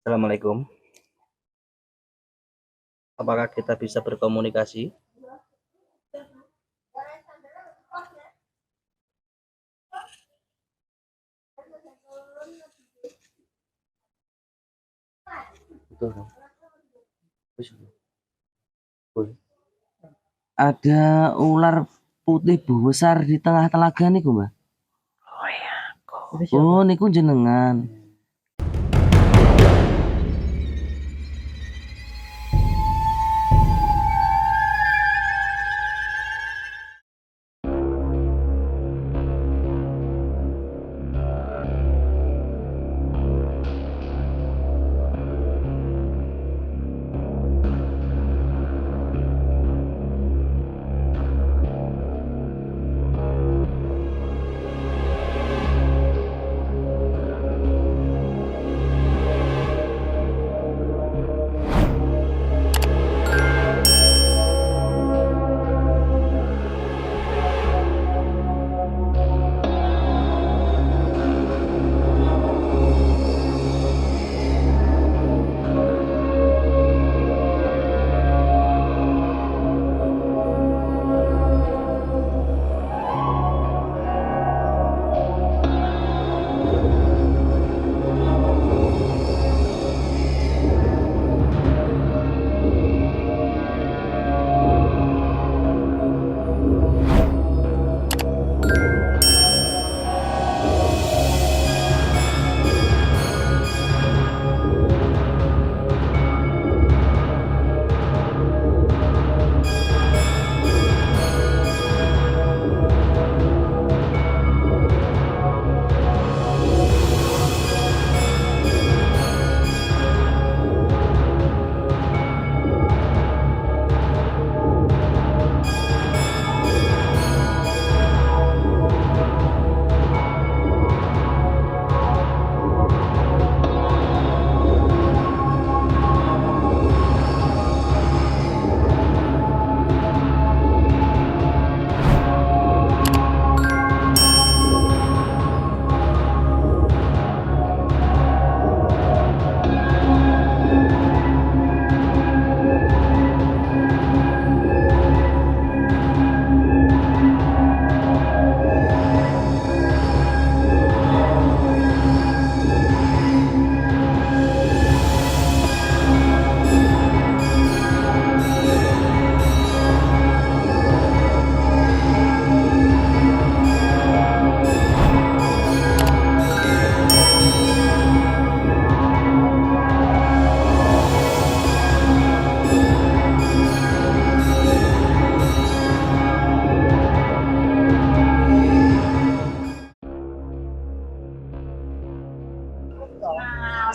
Assalamualaikum. Apakah kita bisa berkomunikasi? Ada ular putih besar di tengah telaga niku, Mbak. Oh iya. Oh, niku jenengan.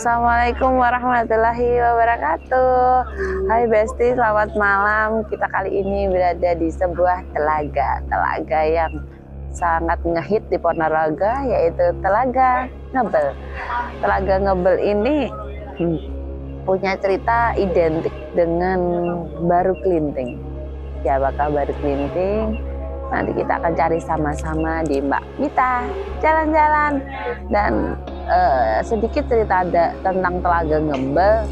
Assalamualaikum warahmatullahi wabarakatuh. Hai Besti, selamat malam. Kita kali ini berada di sebuah telaga yang sangat ngehit di Ponorogo, yaitu Telaga Ngebel. Telaga Ngebel ini punya cerita identik dengan Baru Klinting. Siapakah Baru Klinting? Nanti kita akan cari sama-sama di Mbak Mita jalan-jalan. Dan sedikit cerita tentang Telaga Ngebel.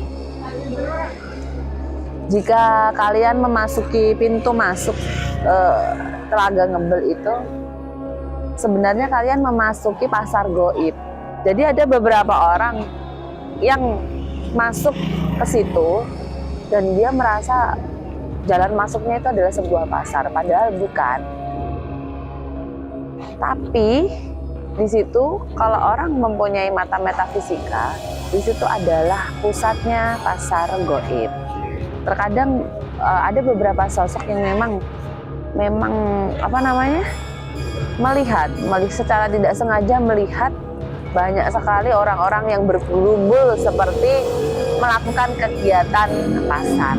Jika kalian memasuki pintu masuk Telaga Ngebel itu, sebenarnya kalian memasuki pasar goib. Jadi ada beberapa orang yang masuk ke situ dan dia merasa jalan masuknya itu adalah sebuah pasar, padahal bukan. Tapi di situ kalau orang mempunyai mata metafisika, di situ adalah pusatnya pasar goib. Terkadang ada beberapa sosok yang memang melihat secara tidak sengaja melihat banyak sekali orang-orang yang bergerumbul seperti melakukan kegiatan pasar.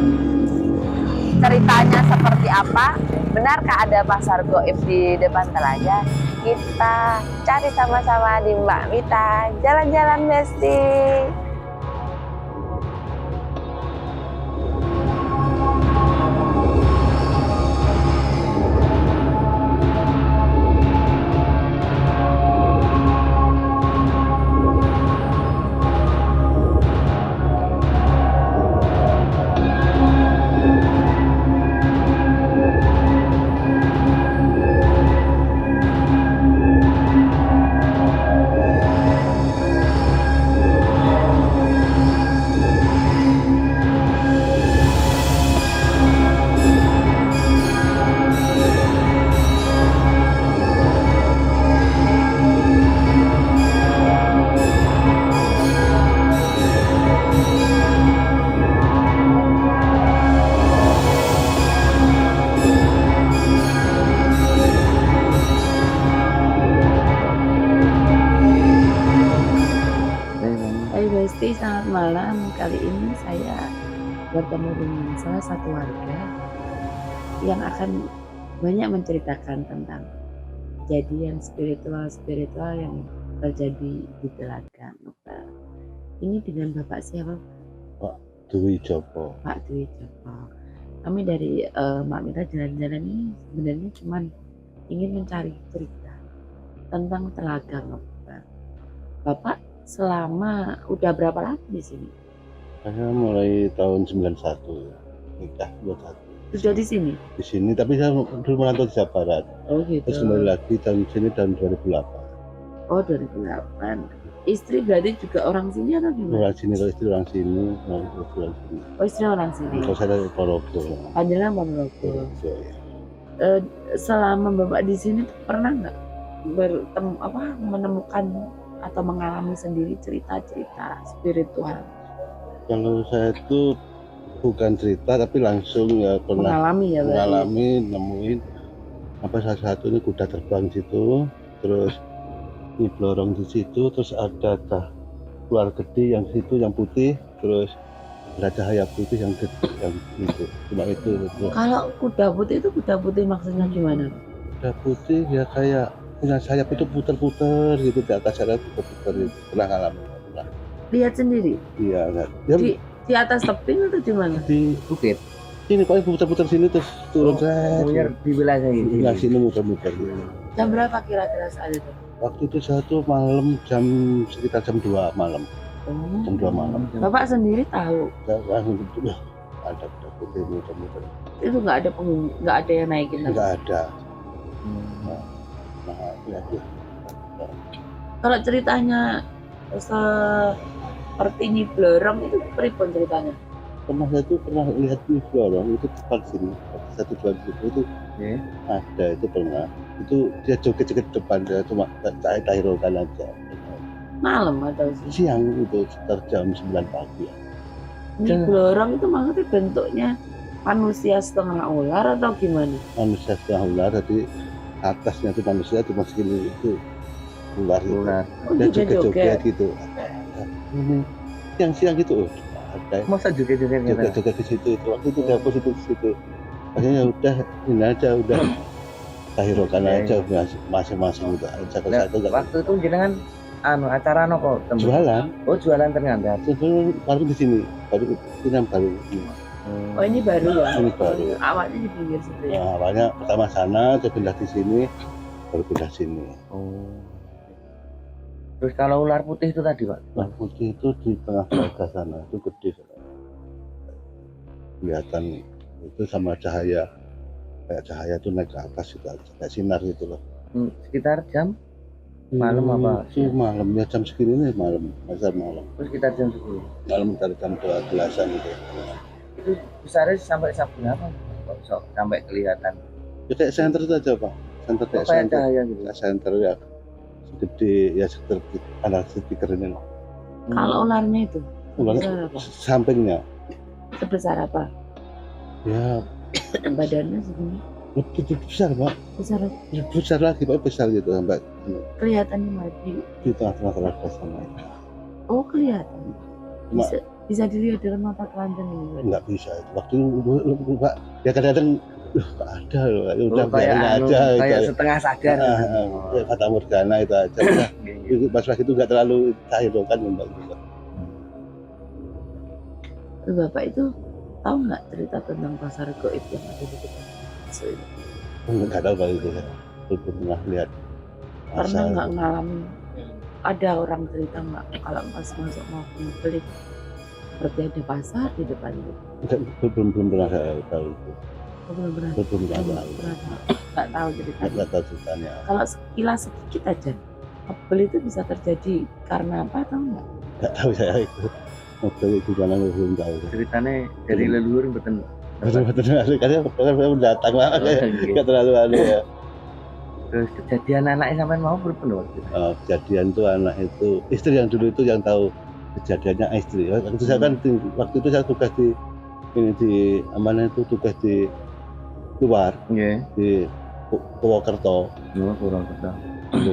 Ceritanya seperti apa? Benarkah ada pasar goib di depan telaga? Kita cari sama-sama di Mbak Mita jalan-jalan Besti. bertemu dengan salah satu warga yang akan banyak menceritakan tentang kejadian spiritual yang terjadi di Telaga Ngebel. Ini dengan Bapak siapa? Dwi Joko. Pak Dwi Joko. Kami dari Mak Mira jalan-jalan ini sebenarnya cuma ingin mencari cerita tentang Telaga Ngebel. Bapak selama udah berapa lama di sini? Saya mulai tahun 91 ya. Nikah 21. Sudah di sini? Di sini, tapi saya dulu merantau di Jawa Barat. Oh gitu. Terus kembali lagi tahun sini tahun 2008. Oh 2008. Istri berarti juga orang sini atau gimana? Orang sini, kalau istri orang sini, orang sini. Oh istri orang sini. Kalau saya dari Ponorogo. Panjangnya Ponorogo. Ya, ya. Selama Bapak di sini pernah nggak menemukan atau mengalami sendiri cerita-cerita spiritual? Kalau saya itu bukan cerita, tapi langsung ya pernah Mengalami ya berarti? mengalami, nemuin salah satu ini kuda terbang situ, terus ini blorong di situ, terus ada keluar gede yang situ yang putih, terus ada cahaya putih yang itu, cuma itu. Kalau kuda putih maksudnya gimana? Kuda putih ya kayak punya sayap itu puter-puter gitu di atas sana, puter-puter gitu. Pernah ngalamin? Pernah. Lihat sendiri? Iya, enggak. Dia Di atas tebing atau di mana? di Bukit. sini pokoknya puter-puter sini terus turun Punya di wilayah ini. Nah, sini muter-muter. Jam berapa kira-kira saat itu? Waktu itu saya tuh malam sekitar jam 2 malam. Jam 2 malam. Bapak sendiri tahu Saya langsung gitu, ada kuda putih muter-muter. itu nggak ada penghuni, nggak ada yang naikin? Enggak ada. Hmm. Nah, ya. Kalau ceritanya seperti Nyi Blorong itu pripun ceritanya? Saya tuh pernah lihat di Blorong itu tepat sini. Satu bulan itu Oke. ada, itu pernah. Itu dia joget-joget depan, dia cuma tahirokan aja. Malam atau Siang itu sekitar jam 9 pagi. Nyi Blorong itu maksudnya bentuknya manusia setengah ular atau gimana? Manusia setengah ular, jadi atasnya itu manusia, cuma segini itu ular gitu. Ular. Oh, Dia joget-joget. joget-joget gitu. Ini siang-siang gitu. Ada Masa joget-joget gitu? joget-joget di situ. Waktu itu dapur situ di situ. Akhirnya udah ini aja, udah tahirokan Oke. aja masing-masing udah aja. Kalau Nah, satu enggak waktu itu jenengan acara nopo? jualan. Oh jualan ternyata. Sebelum baru di sini, baru ini yang baru ini. Oh ini baru ya? Ini baru. Awalnya di pinggir situ ya? Nah, awalnya pertama sana, terus pindah di sini, baru pindah sini. Oh. Terus kalau ular putih itu tadi Pak? Nah, putih itu di tengah telaga sana, itu gede. Kelihatan itu sama cahaya, kayak cahaya itu naik ke atas itu aja, kayak sinar gitu loh. Sekitar jam malam apa? Itu malam, ya jam segini nih malam, masa malam. Terus sekitar jam 10. Malam dari jam 12-an gitu. Itu besarnya sampai berapa? Kok bisa sampai kelihatan? Ya kayak senter itu aja Pak, senter kayak Kayak senter. cahaya gitu. Kayak senter ya, segede ya seperti anak speaker ini loh. Kalau ularnya itu Ularnya sebesar apa? sampingnya, Sebesar apa? ya Badannya segini? lebih besar Pak. Besar Besar lagi Pak, besar gitu sampai kelihatannya mati. di tengah-tengah telaga sana. Oh kelihatan. Cuma Bisa dilihat dengan mata telanjang ini. nggak bisa itu. Waktu itu Pak, ya kadang-kadang loh nggak ada loh, ya udah kayak biarin aja kayak gitu. setengah sadar. Ya kata Morgana itu aja. Udah, itu pas lagi itu nggak terlalu cair loh kan mbak gitu. Terus Bapak itu tahu nggak cerita tentang pasar goib yang ada di depan masuk itu? Nggak tahu kalau itu ya. Belum pernah lihat. Pernah nggak ngalamin ada orang cerita nggak kalau pas masuk mau beli seperti ada pasar di depan itu? Belum pernah saya tahu itu. Oh, belum pernah. Belum pernah tahu. Nggak tahu ceritanya. Nggak tahu ceritanya. Kalau sekilas sedikit aja, beli itu bisa terjadi karena apa atau enggak? Nggak tahu saya itu. Mobil itu mana belum tahu. Ceritanya dari leluhur betul. Betul-betul karena saya datang lah kayak nggak terlalu aneh ya. Terus kejadian anaknya sampai mau berpenuh waktu itu. Kejadian tuh anak itu istri yang dulu itu yang tahu kejadiannya istri. Waktu saya kan waktu itu saya tugas di ini di mana itu tugas di luar Iya. di Purwokerto Dua kurang ketang.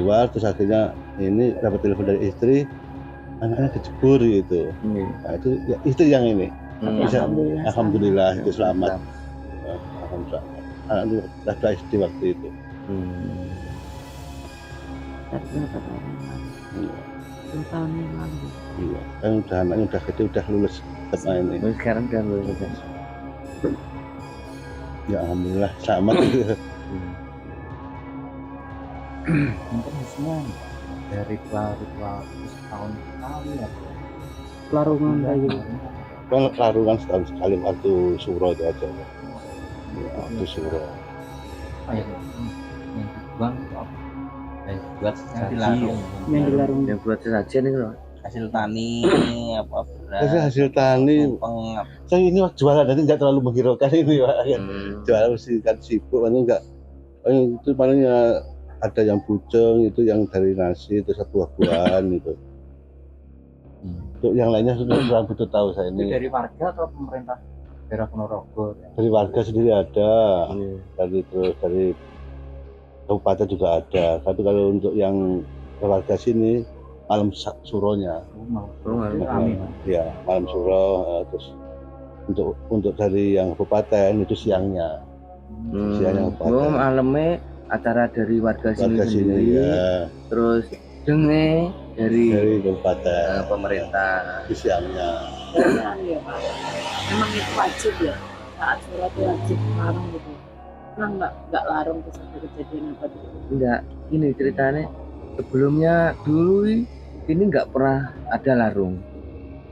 luar, terus akhirnya ini dapat telepon dari istri, anaknya kejebur gitu. Iya. Nah itu ya, istri yang ini Tapi Bisa, alhamdulillah. alhamdulillah itu selamat. Alhamdulillah. Anak itu sudah SD waktu itu. Tapi berapa tahun yang lalu? Iya. 2 tahun yang lalu. Iya. Kan udah anaknya udah gede, udah lulus SMA ini. Terus sekarang udah lulus. Ya alhamdulillah selamat. Mungkin semua dari ritual setahun sekali ya. Larungan kayak gitu. Kan larungan setahun sekali waktu suro itu aja. Ya, waktu suro. Oh ya, yang dibuang itu apa? Buat Yang dilarung. Yang dilarung. Yang buat sajian itu loh. Hasil tani apa beras. Hasil tani. Tumpeng, Saya ini jualan nanti nggak terlalu menghiraukan ini Pak. Jualan mesti kan sibuk, paling enggak. Itu palingnya ada yang bujeng itu yang dari nasi terus buah-buahan itu. Untuk yang lainnya sudah kurang begitu tahu saya itu ini. dari warga atau pemerintah daerah Ponorogo? Dari warga sendiri ada, dari kabupaten juga ada. Tapi kalau untuk yang warga sini malam suronya, Amin. ya malam suro. Terus untuk dari yang kabupaten itu siangnya. Siangnya kabupaten. Malamnya acara dari warga Warga sini sini sendiri. ya, Terus denge dari kabupaten. pemerintah. Di siangnya. Iya, Pak. Memang itu wajib ya. Saat surat itu wajib larung gitu. Emang nggak larung terus ada kejadian apa gitu? Enggak, ini ceritanya sebelumnya dulu ini nggak pernah ada larung.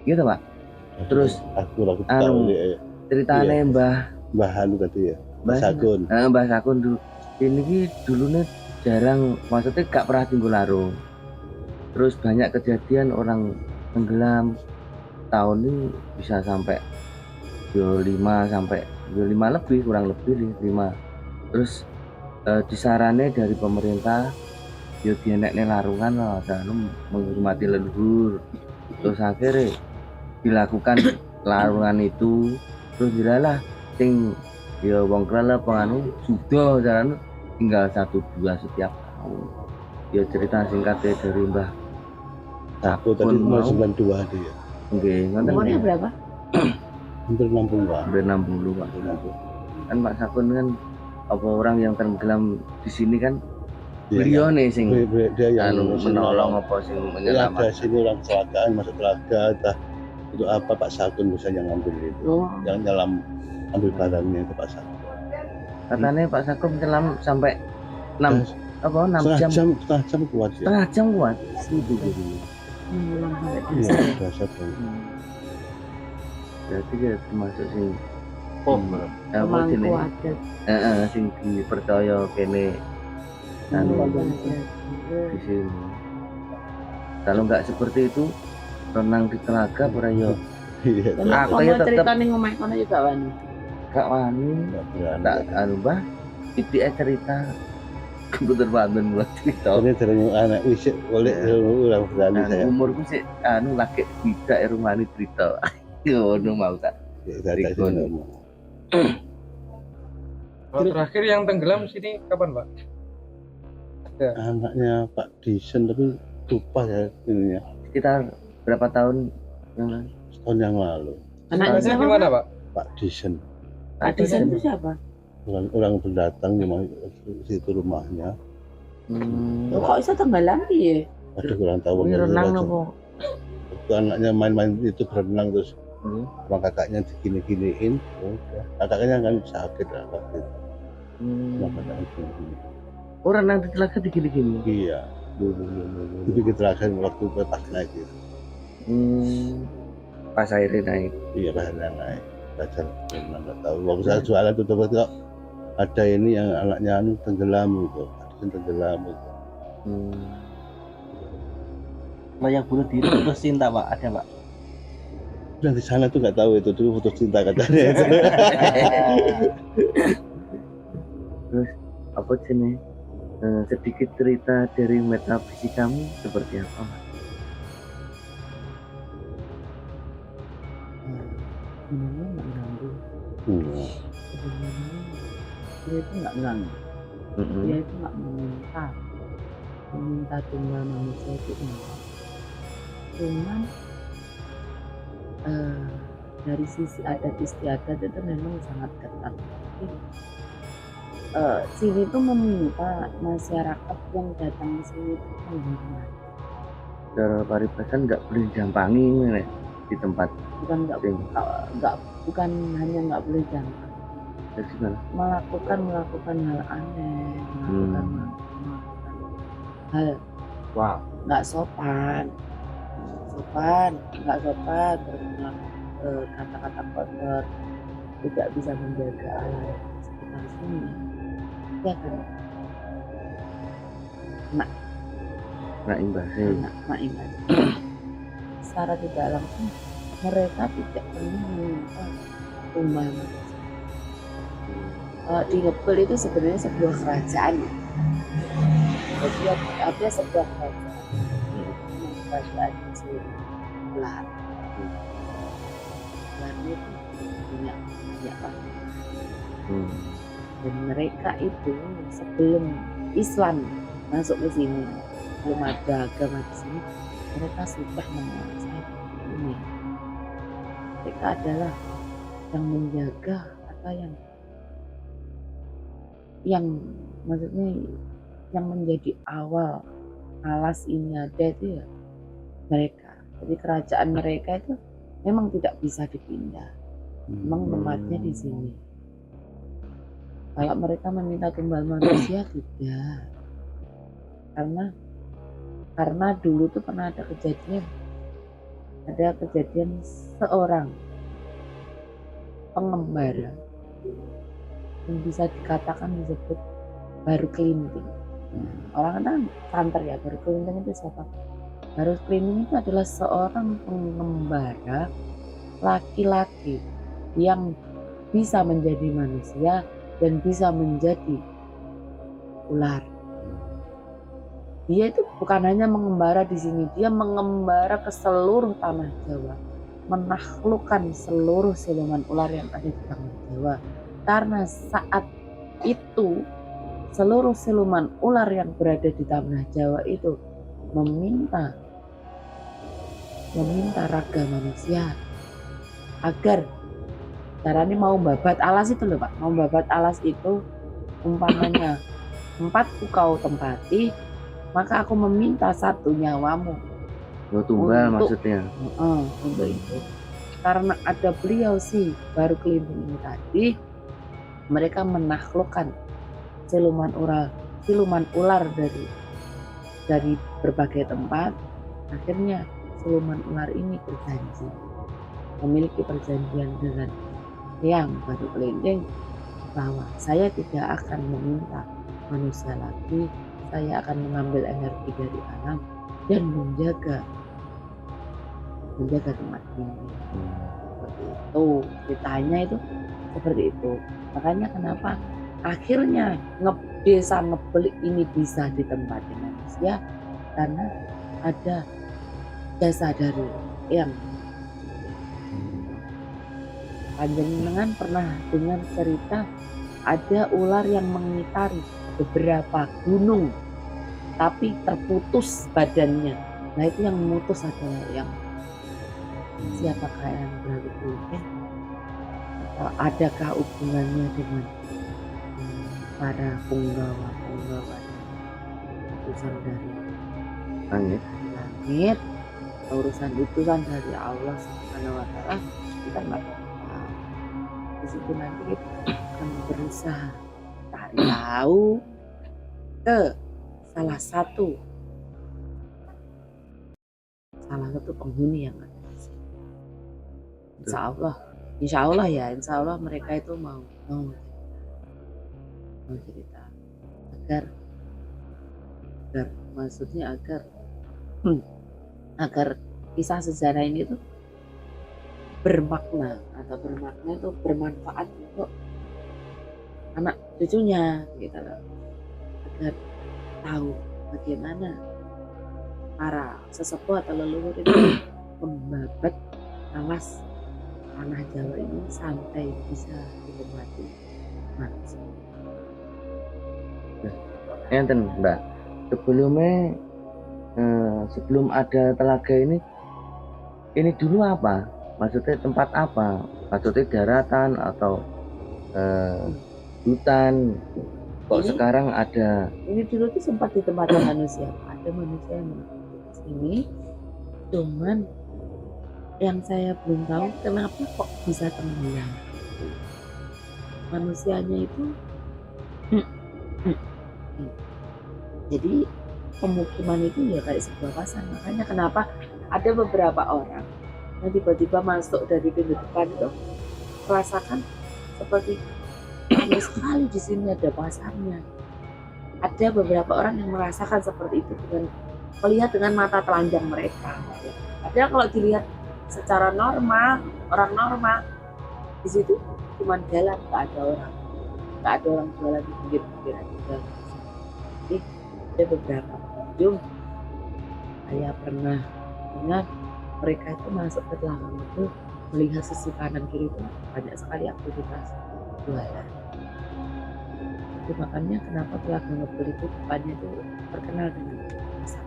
Gitu Pak. Terus aku tahu anu, ya, ceritanya Iya. Mbah Hanu tadi ya, Mbah Sagun. Mbah Sakun dulu. Ini ki dulunya jarang, maksudnya gak pernah tinggal larung. Terus banyak kejadian orang tenggelam. Tahun ini bisa sampai 5 lebih, kurang lebih 5. Terus disarannya dari pemerintah yo dienekne larungan lah, dan menghormati leluhur. Terus akhirnya dilakukan larungan itu, terus dilalah sing ya wong kelelep penganu sudah jalan tinggal 1-2 setiap tahun. Ya cerita singkatnya dari Mbah Aku tadi mau 92 dia, nggih ngoten Umurnya nggih. berapa? hampir 60-an. Hampir 60 Pak. Kan Pak Sakun kan apa orang yang tenggelam di sini kan beliau nih sing Dia yang anu menolong apa sing Ada menyelamatkan. sini orang kecelakaan masuk telaga, entah itu apa Pak Sagun bisa yang ngambil itu, Oh, yang nyelam ambil barangnya itu Pak Sagun. Katanya Pak Sakun menyelam sampai 6 apa 6 jam. Setengah jam kuat ya. Setengah jam kuat. Itu mengulang sampai Iya, dasar. dasar banget. Berarti dia termasuk sing apa Pemangku jenis adat. sing dipercaya kene anu Adat. di sini. Kalau nggak seperti itu renang di telaga ora yo Iya, Dan Aku kamu ya tetep- cerita nih ngomong kono juga wani. gak wani. nggak berani. Tak anu Mbah iki cerita kebetulan banten buat cerita. Ini dari anak wisik oleh orang berani saya. Umurku sih anu laki tidak rumah ini cerita. Yo no mau tak. Saya Rikon. ngomong. Kalau terakhir yang tenggelam sini kapan Pak? Anaknya Pak Disen tapi lupa ya ininya, Sekitar berapa tahun yang lalu? setahun yang lalu. Anaknya Anaknya siapa? gimana Pak? Pak Disen, Pak Disen itu siapa? orang pendatang di situ rumahnya. Loh, kok bisa tenggelam ya? Aduh kurang tahu. Ini renang Itu nopo? anaknya main-main itu berenang terus Hmm. sama kakaknya digini-giniin. Udah. Kakaknya kan sakit lah waktu itu. Sama kakaknya gini-gini. Oh renang di telaga digini-gini. Iya. Itu kita terakhir waktu pas naik itu. Pas airnya naik. Iya pas naik. Belajar berenang nggak tahu. Waktu saya jualan tuh dapat kok ada ini yang anaknya anu tenggelam gitu. Ada yang tenggelam gitu. Kalau yang bunuh diri putus cinta Pak, ada Pak? Yang di sana tuh nggak tahu itu dulu putus cinta katanya. Terus apa jenis sedikit cerita dari metafisikamu seperti apa? Mas? Sebenarnya nggak ganggu. Hmm. Dia itu nggak ganggu. Dia itu nggak meminta tunggal manusia itu enggak. Cuman dari sisi adat istiadat itu memang sangat ketat. Tapi, sini tuh meminta masyarakat yang datang ke sini itu menghormati. Cara paribasan nggak boleh jampangi nih di tempat Bukan bukan hanya nggak boleh jangan jadi gimana? melakukan hal aneh, melakukan hal Wow. nggak sopan, nggak sopan, berulang kata-kata kotor, tidak bisa menjaga alam sekitar sini, ya kan? Nah imbasnya Mak imbas. Secara tidak langsung mereka tidak pernah meminta tumbal manusia. Di Ngebel itu sebenarnya sebuah kerajaan. Jadi ada sebuah kerajaan di sini. Ular. Ularnya itu punya pangkat. Dan mereka itu sebelum Islam masuk ke sini, belum ada agama di sini, mereka sudah menguasai ini. Mereka adalah yang menjaga atau yang maksudnya yang menjadi awal alas ini ada itu ya mereka. Jadi kerajaan mereka itu memang tidak bisa dipindah. Memang tempatnya di sini. Kalau mereka meminta tumbal manusia tidak. Karena dulu tuh pernah ada kejadian seorang pengembara yang bisa dikatakan disebut baru kelinting. Orang kan santer ya, baru kelinting itu siapa? Baru kelinting itu adalah seorang pengembara laki-laki yang bisa menjadi manusia dan bisa menjadi ular. Dia itu bukan hanya mengembara di sini, dia mengembara ke seluruh tanah Jawa, menaklukkan seluruh siluman ular yang ada di tanah Jawa. Karena saat itu seluruh siluman ular yang berada di tanah Jawa itu meminta raga manusia agar caranya mau babat alas itu loh Pak, mau babat alas itu umpamanya 4 kau tempati, maka aku meminta 1 nyawamu. tumbal maksudnya. Untuk itu, karena ada beliau sih baru kelinting ini tadi, mereka menaklukkan siluman ular dari berbagai tempat. Akhirnya siluman ular ini berjanji, memiliki perjanjian dengan yang baru kelinting bahwa saya tidak akan meminta manusia lagi, saya akan mengambil energi dari alam dan menjaga tempat ini. Seperti itu ceritanya, itu seperti itu. Makanya kenapa akhirnya desa Ngebel ini bisa ditempati manusia, karena ada jasa dari yang panjenengan pernah dengar cerita ada ular yang mengitari beberapa gunung tapi terputus badannya. Nah itu yang memutus adalah yang siapakah yang berlalu atau adakah hubungannya dengan para punggawa utusan dari langit, urusan utusan dari Allah Subhanahu wa Ta'ala, kita nggak tahu. Di situ nanti kita akan berusaha cari tahu ke salah satu penghuni yang ada di sini. Insya Allah mereka itu mau cerita agar kisah sejarah ini tuh bermakna itu bermanfaat untuk anak cucunya gitu loh, agar tahu bagaimana para sesepuh atau leluhur itu membabat alas tanah Jawa ini sampai bisa dinikmati manusia. Enten Mbak, sebelum ada telaga ini dulu apa Maksudnya tempat apa? Maksudnya daratan atau hutan? Kok Ini- sekarang ada? Ini dulu tuh sempat ditempati manusia. Ada manusia yang menetap di sini. Cuman yang saya belum tahu kenapa kok bisa tenggelam. Manusianya itu jadi pemukiman itu ya kayak sebuah pasar. Makanya kenapa ada beberapa orang yang tiba-tiba masuk dari pintu depan itu merasakan seperti aneh sekali di sini ada pasarnya. Ada beberapa orang yang merasakan seperti itu dengan melihat dengan mata telanjang mereka. Padahal kalau dilihat secara normal, orang normal di situ cuma jalan, nggak ada orang jualan di pinggir-pinggir aja. Jadi ada beberapa pengunjung saya pernah dengar mereka itu masuk ke belakang itu melihat sisi kanan kiri itu banyak sekali aktivitas jualan. Itu makanya kenapa belakang mobil itu depannya itu terkenal dengan pasar.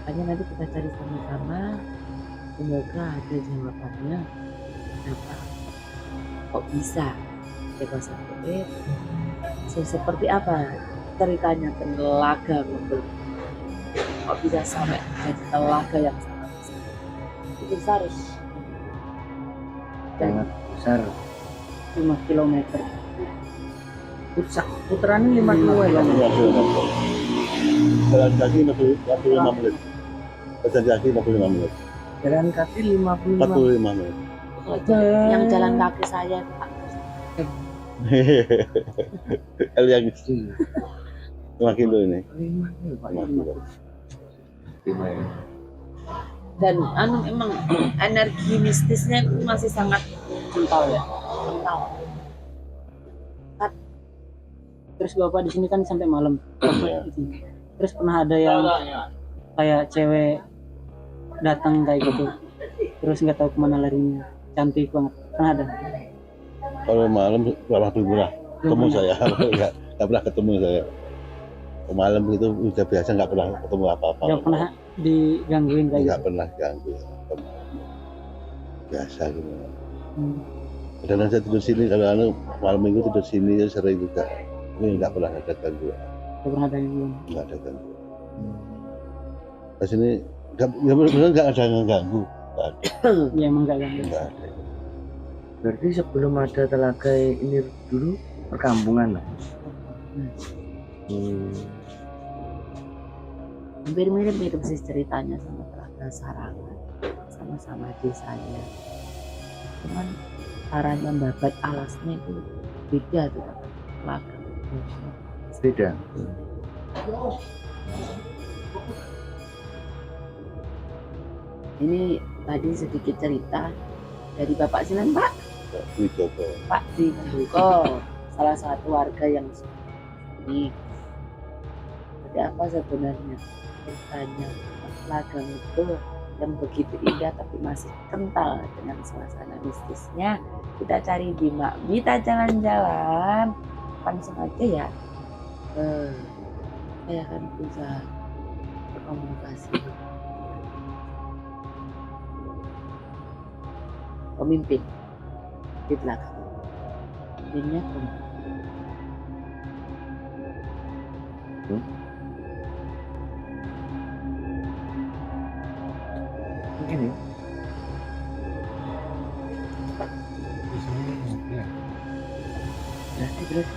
Makanya nanti kita cari sama-sama, semoga ada jawabannya kenapa kok bisa ada pasar kulit. Seperti apa ceritanya telaga mobil kok bisa sampai jadi telaga yang sangat besar. Itu harus Sangat besar. 5 kilometer. Putarannya 5 km. Iya, jalan kaki 45 menit. Jalan kaki 45 menit. Jalan kaki 55. 45 menit. Yang jalan kaki saya itu Pak. L yang itu 5 kilo ini. 5 Pak. 5 kilo. Dan emang energi mistisnya itu masih sangat kental ya. Kental. Terus Bapak di sini kan sampai malam. Iya. Terus pernah ada yang kayak cewek datang kayak gitu. Terus nggak tahu kemana larinya. Cantik banget. Pernah ada. Kalau malam belum pernah ketemu saya. Nggak pernah ketemu saya. Kalau malam itu udah biasa nggak pernah ketemu apa-apa. Nggak pernah digangguin kayak Nggak gitu. pernah ganggu. Biasa gitu. Hmm. Kadang saya tidur sini, kalau malam minggu tidur sini sering juga. Ini nggak pernah ada gangguan. Nggak pernah ada yang bilang. Nggak ada gangguan. Di sini nggak ada yang ganggu. Nggak ada. Ya emang nggak ganggu. Nggak ada. Berarti sebelum ada telaga ini dulu perkampungan lah. Hampir mirip-mirip sih ceritanya sama Telaga Sarangan, sama-sama desanya. Cuman caranya membabat alasnya itu beda tuh telaga. Beda. Ini tadi sedikit cerita dari Bapak Sinan Pak. Di Joko. Pak Dijoko, salah satu warga yang ini. Ada apa sebenarnya ceritanya Lagang itu yang begitu indah tapi masih kental dengan suasana mistisnya. Kita cari di Makbita jalan-jalan langsung aja ya. Saya akan berusaha berkomunikasi pemimpin di belakang. Pemimpinnya perempuan. Ini Terus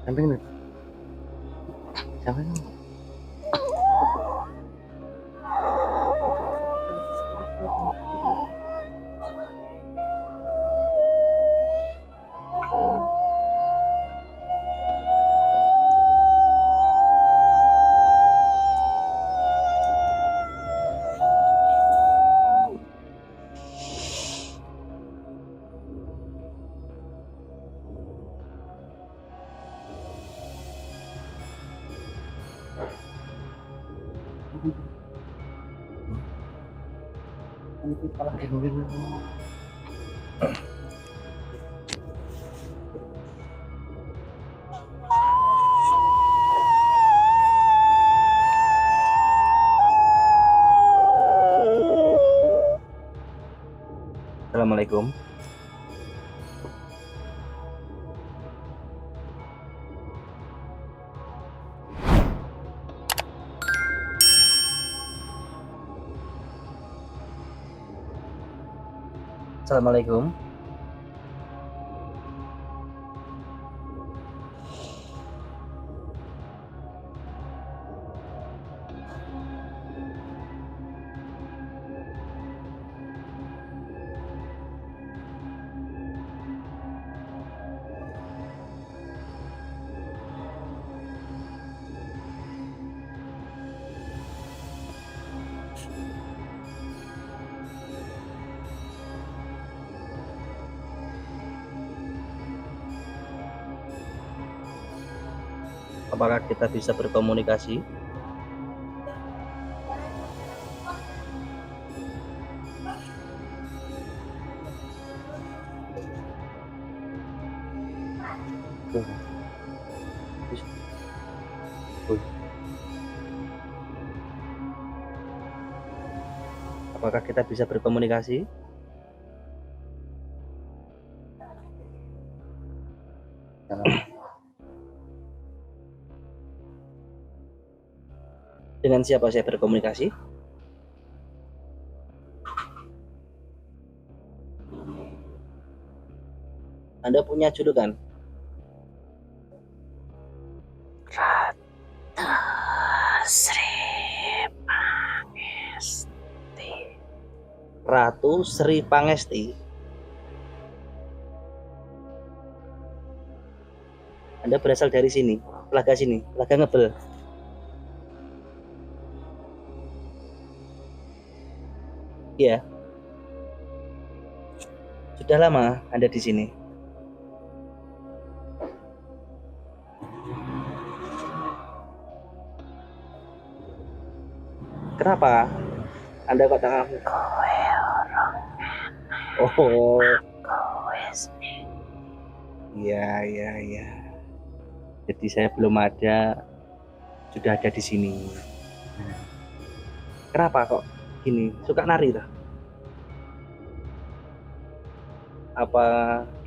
Samping nih. Samping. Itu kepala. Assalamualaikum. Assalamualaikum. Apakah kita bisa berkomunikasi? Apakah kita bisa berkomunikasi? Dengan siapa saya berkomunikasi? Anda punya julukan? Ratu Sri Pangesti. Anda berasal dari sini, Telaga sini, Telaga Ngebel. Iya. Sudah lama Anda di sini? Kenapa? Anda kok tangan? Oh. Iya. Jadi saya belum ada, sudah ada di sini. Kenapa kok gini? Suka nari lah? Apa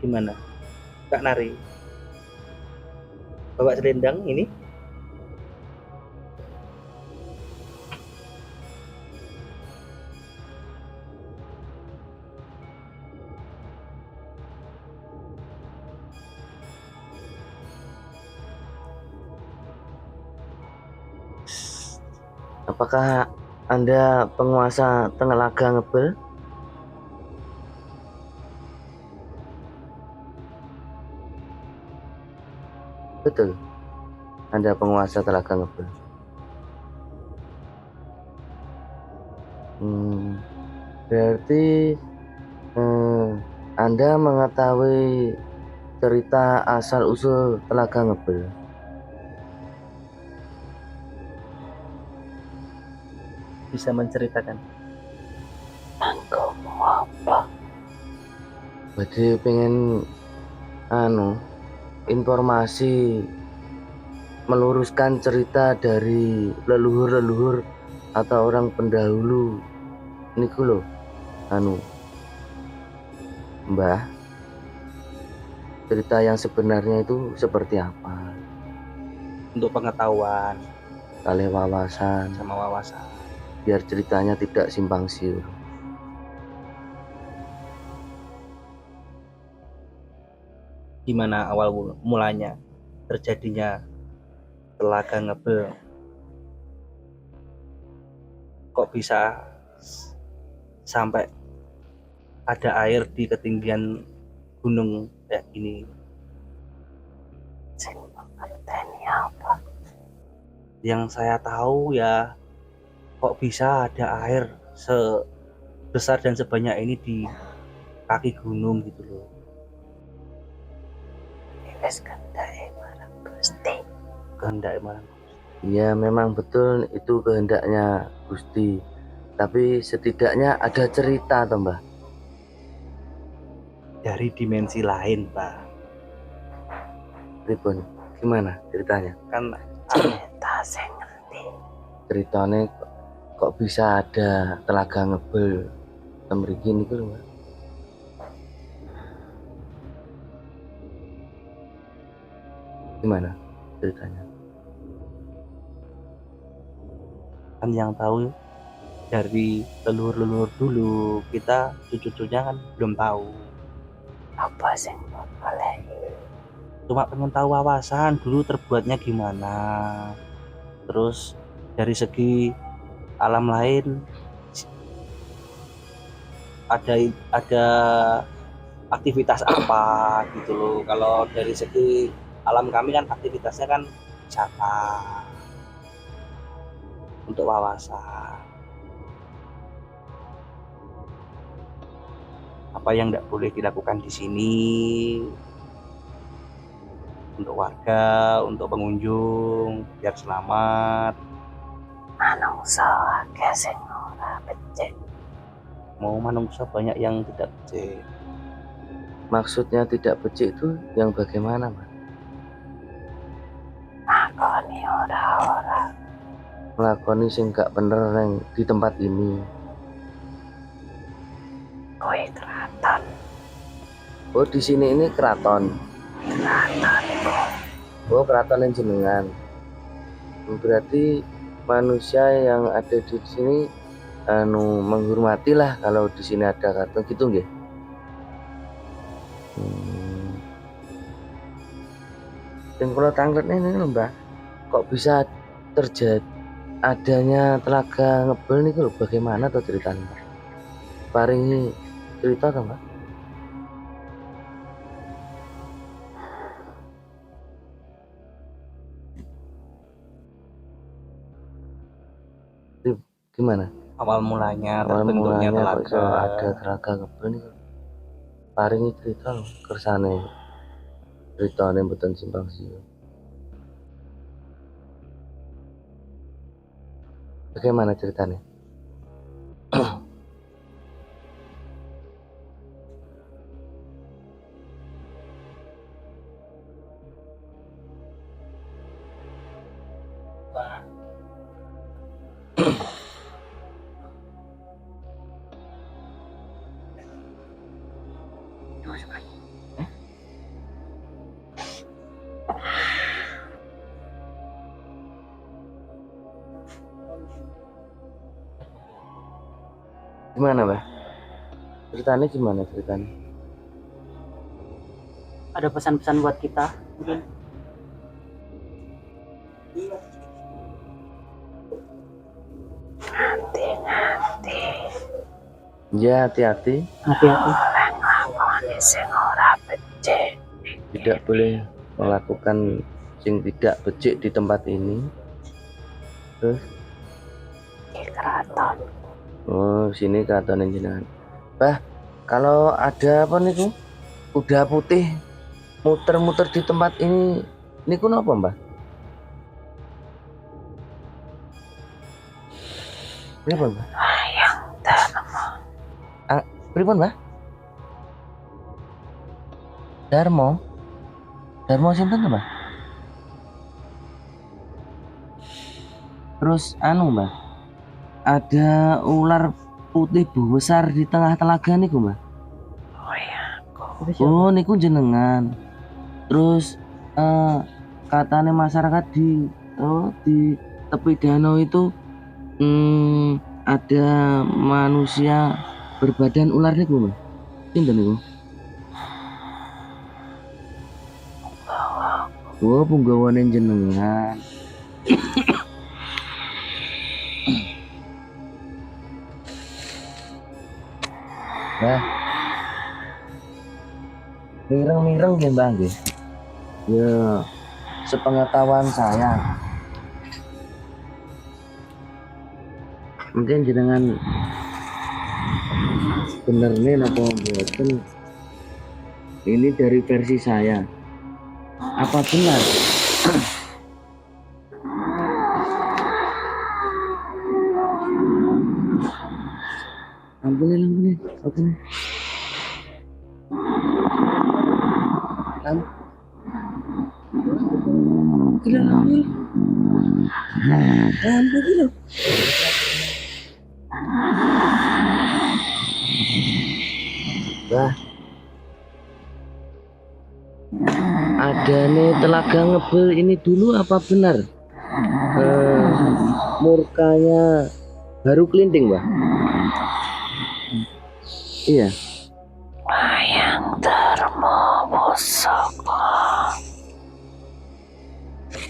gimana? Suka nari? Bawa selendang ini? Apakah Anda penguasa Telaga Ngebel? Betul, Anda penguasa Telaga Ngebel. Berarti Anda mengetahui cerita asal-usul Telaga Ngebel. Bisa menceritakan? Berarti pengen informasi, meluruskan cerita dari leluhur-leluhur atau orang pendahulu niku lho, Mbah, cerita yang sebenarnya itu seperti apa, Untuk pengetahuan kali wawasan, sama wawasan. biar ceritanya tidak simpang siur. Gimana awal mulanya? terjadinya Telaga Ngebel. Kok bisa sampai ada air di ketinggian gunung kayak gini? Yang saya tahu ya, kok bisa ada air sebesar dan sebanyak ini di kaki gunung gitu loh. Kehendak Marang. Ya memang betul itu kehendaknya Gusti. Tapi setidaknya ada cerita toh Mbah. Dari dimensi lain, Pak. Pripun? Gimana ceritanya? Kan Ceritanya kok bisa ada Telaga Ngebel mriki niku lho Mbah. Gimana ceritanya? kan yang tahu dari leluhur-leluhur dulu, kita cucu-cucunya kan belum tahu. Apa sih boleh? Cuma pengen tahu wawasan dulu terbuatnya gimana. Terus dari segi alam lain ada aktivitas apa gitu loh. Kalau dari segi alam kami kan aktivitasnya kan wisata untuk wawasan. Apa yang tidak boleh dilakukan di sini untuk warga, untuk pengunjung biar selamat. Manungsa akeh sing ora becik. Mau manungsa banyak yang tidak becik. Maksudnya tidak becik itu yang bagaimana Mas? Makoni ora-ora. Melakoni sing gak bener yang di tempat ini. Kowe keraton. Oh di sini ini keraton. Oh keraton yang jenengan. Berarti manusia yang ada di sini menghormatilah kalau di sini ada keraton gitu nggih. Dan kalau tanglet ini lho Mbak, kok bisa terjadi adanya Telaga Ngebel nih lho, bagaimana tuh ceritanya Mbak? Paringi cerita tuh Mbak. Gimana? Awal mulanya Awal terbentuknya mulanya kok telaga. iso ada Telaga Ngebel nih. Paringi cerita lho kersane. Ceritane mboten simpang siur. Bagaimana ceritanya? Gimana Mbak? Ceritanya gimana ceritanya? Ada pesan-pesan buat kita mungkin? Ya hati-hati. Hati-hati. Sing ora becik. Tidak boleh melakukan sing tidak becik di tempat ini. Terus? Keraton. Oh sini keraton jenengan. Bah kalau ada apa niku? Kuda putih muter-muter di tempat ini niku napa Mbah? Pripun Mbah? Hayang Dharma. Pripun Mbah? Darmo? Darmo sinten to Mbah? Terus anu Mbah, ada ular putih besar di tengah telaga niku Mbah. Oh ya. Oh niku jenengan. Terus katanya masyarakat di tepi danau itu ada manusia berbadan ular niku Mbah. Sinten niku? Oh, penggawane jenengan. Nah, mireng-mireng nggih Mbah nggih. Ya, sepengetahuan saya. Mungkin jenengan bener nih apa mboten. Ini dari versi saya. Apa benar? Ampunin, ampunin, ampunin. Gila, ampunin. Ampunin. Bah, ada nih telaga ngebel ini dulu apa benar? Murkanya baru kelinting, Mbah. Iya. Wayang Darmo Pusaka.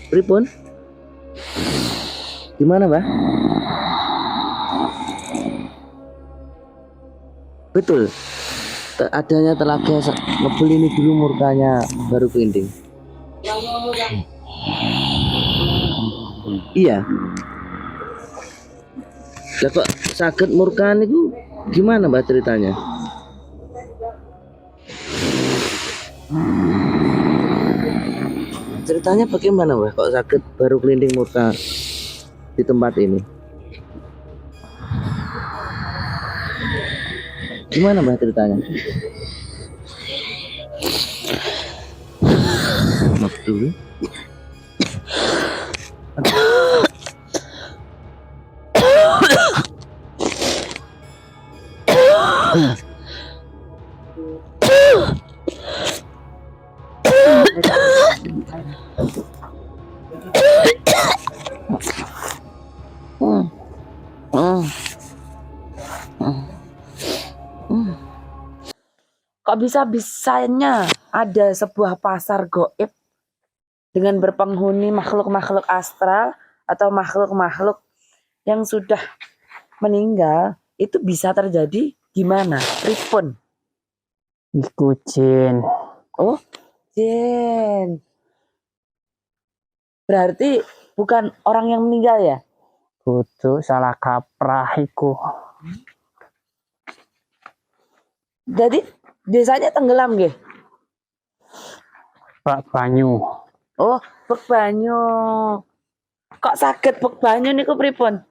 Pripun? Gimana, Mbah? Betul. Adanya telaga ngebel ini dulu murkanya baru kelinting. Iya. Lah kok saged murkaan itu gimana Mbak ceritanya? Ceritanya bagaimana Mbak kok saged baru kelinting murka di tempat ini? Gimana Mbak ceritanya? Maaf dulu. Kok bisa-bisanya ada sebuah pasar goib dengan berpenghuni makhluk-makhluk astral atau makhluk-makhluk yang sudah meninggal, itu bisa terjadi gimana? Pripun? Iku jin. Oh, jin. Berarti bukan orang yang meninggal ya? Kudu salah kaprah iku. Jadi desanya tenggelam nggih? Pak banyu. Oh, bek banyu. Kok sakit bek banyu niku pripun?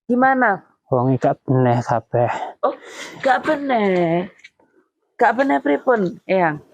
Gimana? Wong gak beneh kabeh. Oh, gak bener. Gak bener pripun, Eyang?